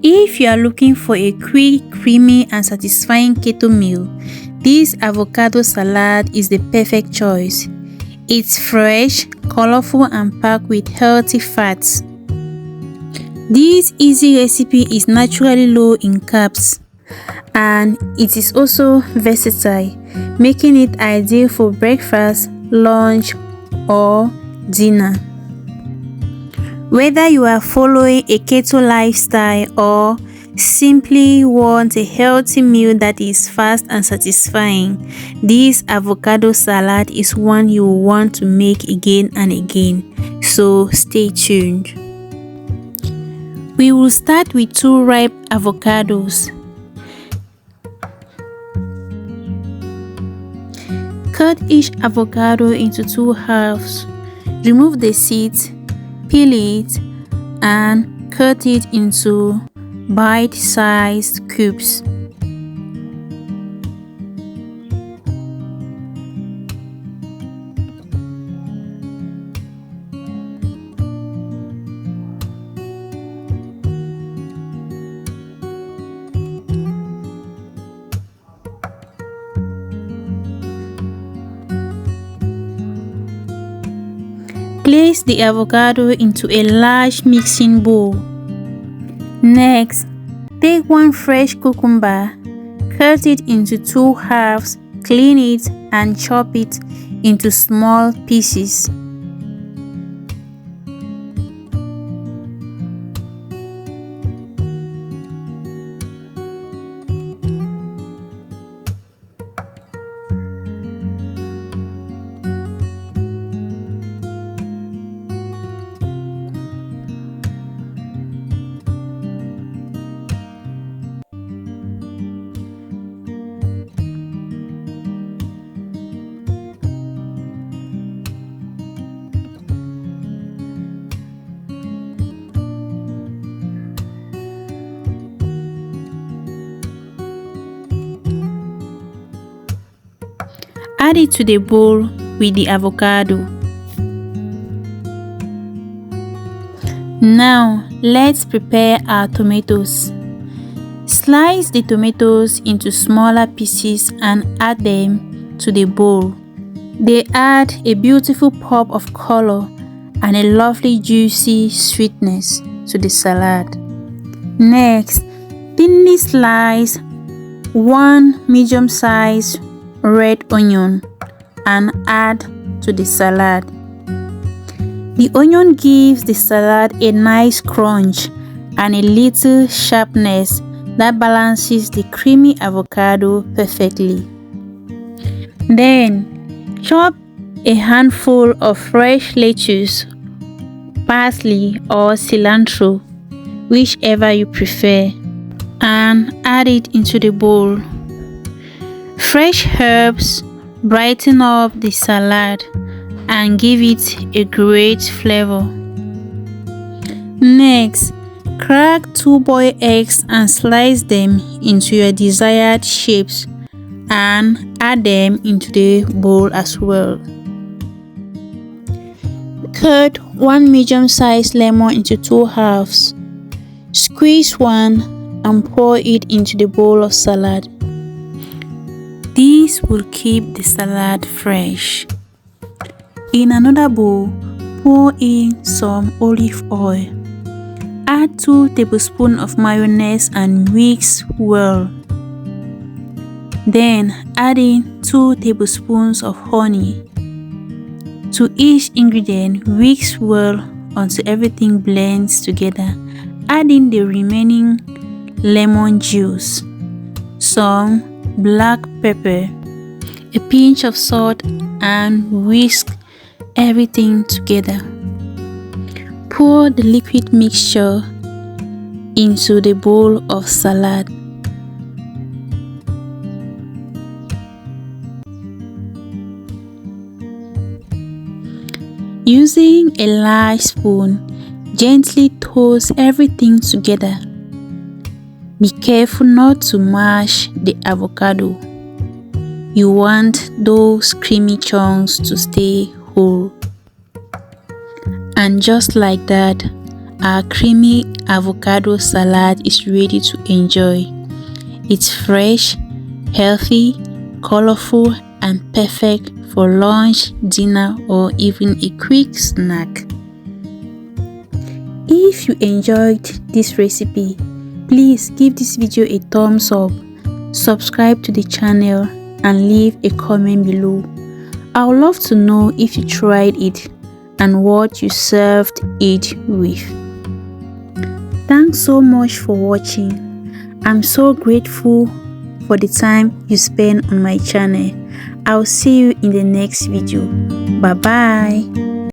If you are looking for a quick, creamy and satisfying keto meal, this avocado salad is the perfect choice. It's fresh, colorful and packed with healthy fats. This easy recipe is naturally low in carbs and it is also versatile, making it ideal for breakfast, lunch or dinner. Whether you are following a keto lifestyle or simply want a healthy meal that is fast and satisfying, this avocado salad is one you will want to make again and again, so stay tuned. We will start with 2 ripe avocados. Cut each avocado into 2 halves. Remove the seeds, peel it, and cut it into bite-sized cubes. Place the avocado into a large mixing bowl. Next, take 1 fresh cucumber, cut it into 2 halves, clean it and chop it into small pieces. Add it to the bowl with the avocado. Now, let's prepare our tomatoes. Slice the tomatoes into smaller pieces and add them to the bowl. They add a beautiful pop of color and a lovely juicy sweetness to the salad. Next, thinly slice 1 medium-sized red onion and add to the salad. The onion gives the salad a nice crunch and a little sharpness that balances the creamy avocado perfectly. Then, chop a handful of fresh lettuce, parsley or cilantro, whichever you prefer, and add it into the bowl. Fresh herbs brighten up the salad and give it a great flavor. Next, crack 2 boiled eggs and slice them into your desired shapes and add them into the bowl as well. Cut 1 medium-sized lemon into 2 halves. Squeeze 1 and pour it into the bowl of salad. This will keep the salad fresh. In another bowl, pour in some olive oil. Add 2 tablespoons of mayonnaise and mix well. Then add in 2 tablespoons of honey. To each ingredient, mix well until everything blends together. Add in the remaining lemon juice, some black pepper, a pinch of salt, and whisk everything together. Pour the liquid mixture into the bowl of salad. Using a large spoon, gently toss everything together. Be careful not to mash the avocado. You want those creamy chunks to stay whole. And just like that, our creamy avocado salad is ready to enjoy. It's fresh, healthy, colorful, and perfect for lunch, dinner, or even a quick snack. If you enjoyed this recipe, please give this video a thumbs up, subscribe to the channel, and leave a comment below. I would love to know if you tried it and what you served it with. Thanks so much for watching. I'm so grateful for the time you spend on my channel. I'll see you in the next video. Bye bye.